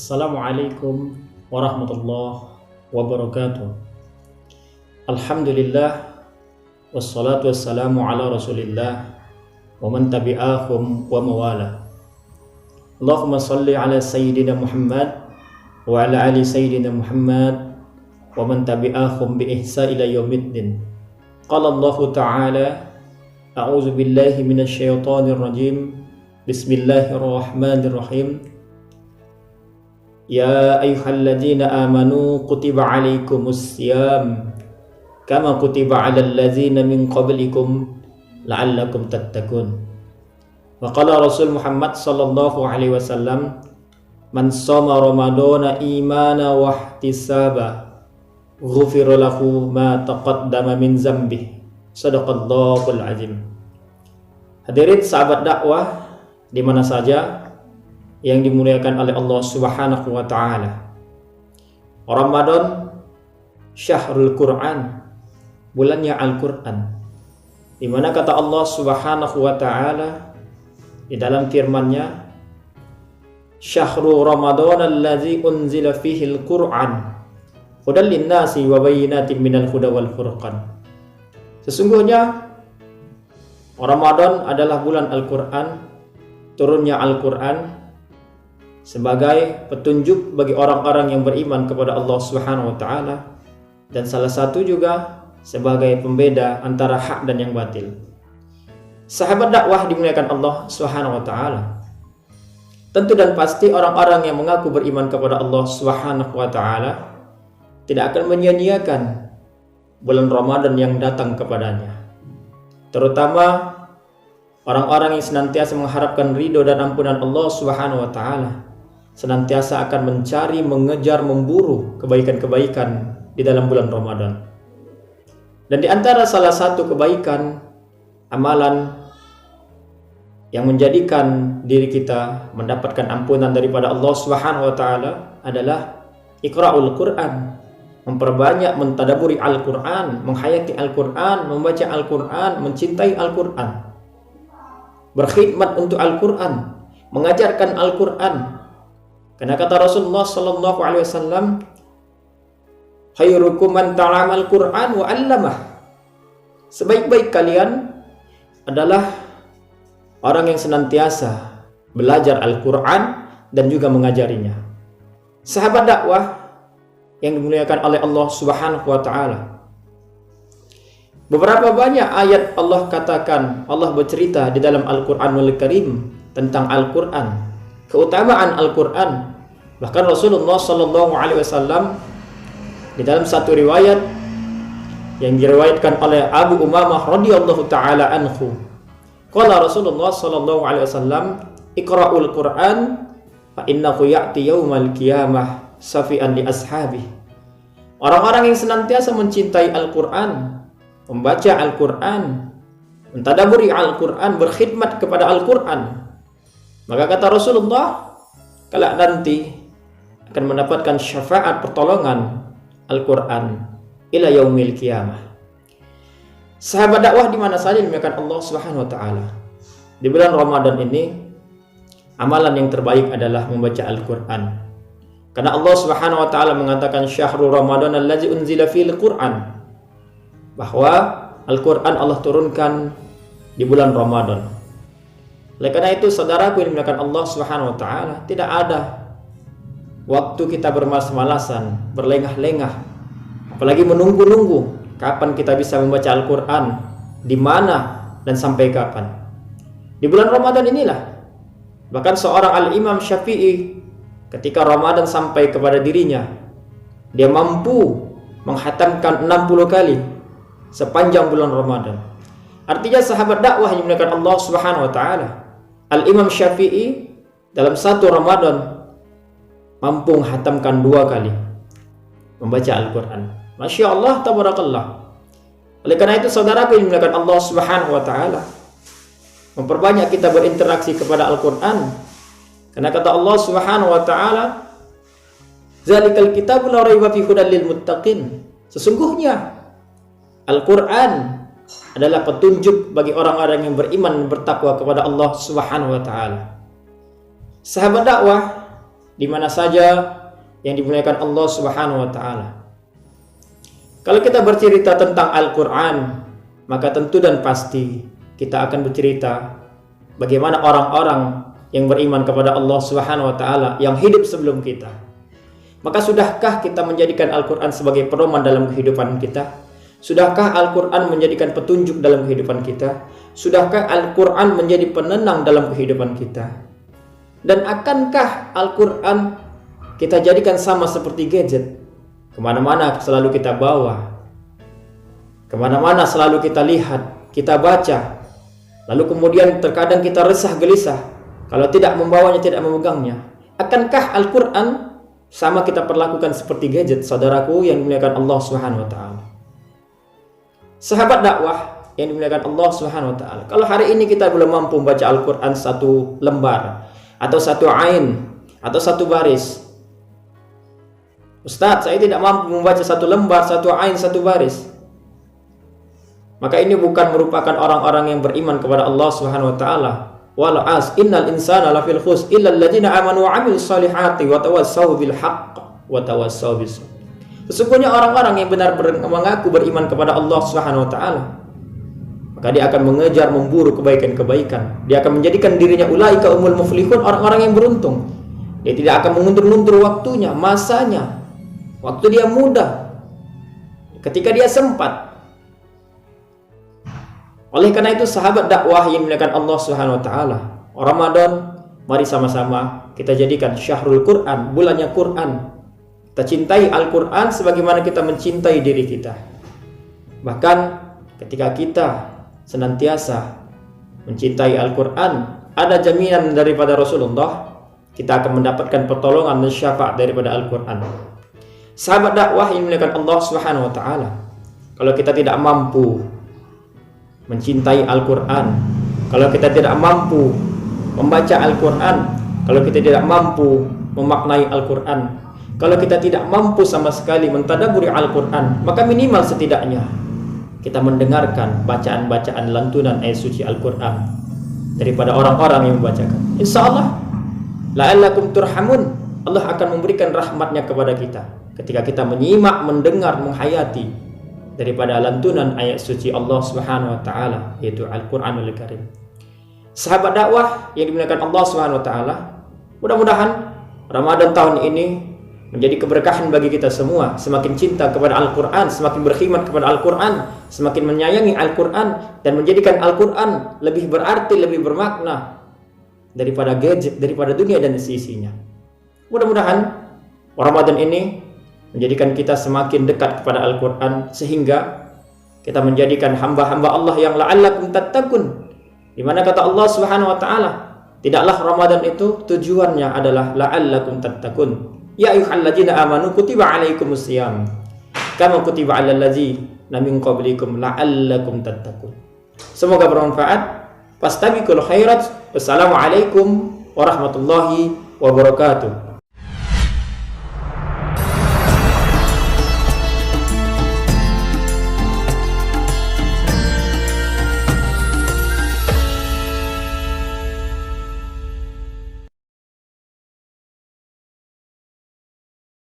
Assalamualaikum warahmatullahi wabarakatuh. Alhamdulillah wassalatu wassalamu ala rasulillah wa man tabi'ahum wa mawala. Allahumma salli ala sayyidina Muhammad wa ala ali sayyidina Muhammad wa man tabi'ahum bi ihsa ila yaumiddin. Qala Allah Ta'ala, a'udzu billahi minasy syaithanir rajim. Bismillahirrahmanirrahim. Ya ayyuhalladzina amanu kutiba alaikumus syiyam kama kutiba alal ladzina min qablikum la'allakum tattaqun. Wa qala Rasul Muhammad sallallahu alaihi wasallam, man shoma ramadhana imana wa ihtisaba ghufira lahu ma taqaddama min dzambihi. Shadaqallahul azim. Hadirin sahabat dakwah di mana saja yang dimuliakan oleh Allah Subhanahu wa taala. Ramadan syahrul Quran, bulannya Al-Qur'an. Di mana kata Allah Subhanahu wa taala di dalam firman-Nya, syahrul Ramadan allazi unzila fihi al-Qur'an hudan lin-nasi wa bayyinatin minal huda wal furqan. Sesungguhnya Ramadan adalah bulan Al-Qur'an, turunnya Al-Qur'an sebagai petunjuk bagi orang-orang yang beriman kepada Allah Subhanahu wa taala, dan salah satu juga sebagai pembeda antara hak dan yang batil. Sahabat dakwah dimuliakan Allah Subhanahu wa taala. Tentu dan pasti orang-orang yang mengaku beriman kepada Allah Subhanahu wa taala tidak akan menyia-nyiakan bulan Ramadan yang datang kepadanya. Terutama orang-orang yang senantiasa mengharapkan ridho dan ampunan Allah Subhanahu wa taala, senantiasa akan mencari, mengejar, memburu kebaikan-kebaikan di dalam bulan Ramadan. Dan di antara salah satu kebaikan, amalan yang menjadikan diri kita mendapatkan ampunan daripada Allah Subhanahu wa taala adalah Iqra'ul Qur'an, memperbanyak mentadaburi Al-Qur'an, menghayati Al-Qur'an, membaca Al-Qur'an, mencintai Al-Qur'an, berkhidmat untuk Al-Qur'an, mengajarkan Al-Qur'an. Karena kata Rasulullah sallallahu alaihi wasallam, khairukum man ta'allama al-Qur'an wa 'allamah. Sebaik-baik kalian adalah orang yang senantiasa belajar Al-Qur'an dan juga mengajarinya. Sahabat dakwah yang dimuliakan oleh Allah Subhanahu wa taala, beberapa banyak ayat Allah katakan, Allah bercerita di dalam Al-Qur'anul Karim tentang Al-Qur'an, keutamaan Al-Qur'an. Bahkan Rasulullah sallallahu alaihi wasallam di dalam satu riwayat yang diriwayatkan oleh Abu Umamah radhiyallahu taala anhu, qala Rasulullah sallallahu alaihi wasallam, iqra'ul Qur'an fa innahu ya'ti yaumal qiyamah safi'an li ashabihi. Orang-orang yang senantiasa mencintai Al-Qur'an, membaca Al-Qur'an, mentadaburi Al-Qur'an, berkhidmat kepada Al-Qur'an, maka kata Rasulullah, kelak nanti akan mendapatkan syafaat pertolongan Al-Qur'an ila yaumil qiyamah. Sahabat dakwah di mana saja dimuliakan Allah Subhanahu wa taala, di bulan Ramadan ini amalan yang terbaik adalah membaca Al-Qur'an. Karena Allah Subhanahu wa taala mengatakan syahrul Ramadan allazi unzila fil Qur'an, bahwa Al-Qur'an Allah turunkan di bulan Ramadan. Oleh karena itu, saudaraku yang dimuliakan Allah Subhanahu wa taala, tidak ada waktu kita bermalas-malasan, berlengah-lengah, apalagi menunggu-nunggu kapan kita bisa membaca Al-Qur'an, di mana dan sampai kapan. Di bulan Ramadan inilah bahkan seorang Al-Imam Syafi'i, ketika Ramadan sampai kepada dirinya, dia mampu menghatamkan 60 kali sepanjang bulan Ramadan. Artinya sahabat dakwah yang dimuliakan Allah Subhanahu wa taala, Al-Imam Syafi'i dalam satu Ramadan mampu menghatamkan 2 kali membaca Al-Qur'an. Masya Allah, tabarakallah. Oleh karena itu, saudaraku yang dimuliakan Allah Subhanahu wa taala, memperbanyak kita berinteraksi kepada Al-Qur'an. Karena kata Allah Subhanahu wa taala, zalikal kitabu la raiba fihi hudal lil muttaqin. Sesungguhnya Al-Qur'an adalah petunjuk bagi orang-orang yang beriman dan bertakwa kepada Allah Subhanahu wa taala. Sahabat dakwah di mana saja yang dimuliakan Allah Subhanahu wa taala. Kalau kita bercerita tentang Al-Qur'an, maka tentu dan pasti kita akan bercerita bagaimana orang-orang yang beriman kepada Allah Subhanahu wa taala yang hidup sebelum kita. Maka sudahkah kita menjadikan Al-Qur'an sebagai pedoman dalam kehidupan kita? Sudahkah Al-Qur'an menjadikan petunjuk dalam kehidupan kita? Sudahkah Al-Qur'an menjadi penenang dalam kehidupan kita? Dan akankah Al-Qur'an kita jadikan sama seperti gadget? Kemana-mana selalu kita bawa, kemana-mana selalu kita lihat, kita baca. Lalu kemudian terkadang kita resah gelisah kalau tidak membawanya, tidak memegangnya. Akankah Al-Qur'an sama kita perlakukan seperti gadget, saudaraku yang dimuliakan Allah Subhanahu wa taala? Sahabat dakwah yang dimuliakan Allah Subhanahu wa taala, kalau hari ini kita belum mampu membaca Al-Qur'an satu lembar atau satu ain atau satu baris, Ustaz, saya tidak mampu membaca satu lembar, satu ain, satu baris, maka ini bukan merupakan orang-orang yang beriman kepada Allah Subhanahu wa taala. Wal as innal insana lafil khus illa alladziina amanu wa 'amilus solihati wa tawassaw bil haqq wa tawassaw bis sabr. Sesungguhnya orang-orang yang benar-benar mengaku beriman kepada Allah Subhanahu wa taala, maka dia akan mengejar, memburu kebaikan-kebaikan. Dia akan menjadikan dirinya ulaika umul muflihun, orang-orang yang beruntung. Dia tidak akan mengundur-undur waktunya, masanya. Waktu dia muda, ketika dia sempat. Oleh karena itu sahabat dakwah yang dimuliakan Allah Subhanahu wa taala, Ramadan, mari sama-sama kita jadikan syahrul Quran, bulannya Quran. Kita cintai Al-Quran sebagaimana kita mencintai diri kita. Bahkan ketika kita senantiasa mencintai Al-Quran, ada jaminan daripada Rasulullah, kita akan mendapatkan pertolongan dan syafaat daripada Al-Quran. Sahabat dakwah yang dimuliakan Allah Subhanahu wa taala, kalau kita tidak mampu mencintai Al-Quran, kalau kita tidak mampu membaca Al-Quran, kalau kita tidak mampu memaknai Al-Quran, kalau kita tidak mampu sama sekali mentadabburi Al-Quran, maka minimal setidaknya kita mendengarkan bacaan-bacaan lantunan ayat suci Al-Quran daripada orang-orang yang membacakan. Insyaallah la'allakum turhamun, Allah akan memberikan rahmatnya kepada kita ketika kita menyimak, mendengar, menghayati daripada lantunan ayat suci Allah Subhanahu wa taala, yaitu Al-Qur'anul Karim. Sahabat dakwah yang dimuliakan Allah Subhanahu wa taala, mudah-mudahan Ramadan tahun ini menjadi keberkahan bagi kita semua, semakin cinta kepada Al-Qur'an, semakin berkhidmat kepada Al-Qur'an, semakin menyayangi Al-Qur'an, dan menjadikan Al-Qur'an lebih berarti, lebih bermakna daripada gadget, daripada dunia dan isinya. Mudah-mudahan Ramadan ini menjadikan kita semakin dekat kepada Al-Quran, sehingga kita menjadikan hamba-hamba Allah yang la'allakum tattaqun, di mana kata Allah Subhanahu wa taala, tidaklah Ramadan itu tujuannya adalah la'allakum tattaqun. Ya ayyuhalladzina amanu kutiba alaikumus shiyam kama kutiba alal ladzina min qablikum la'allakum tattaqun. Semoga bermanfaat. Fastabiqul khairat. Wassalamualaikum warahmatullahi wabarakatuh.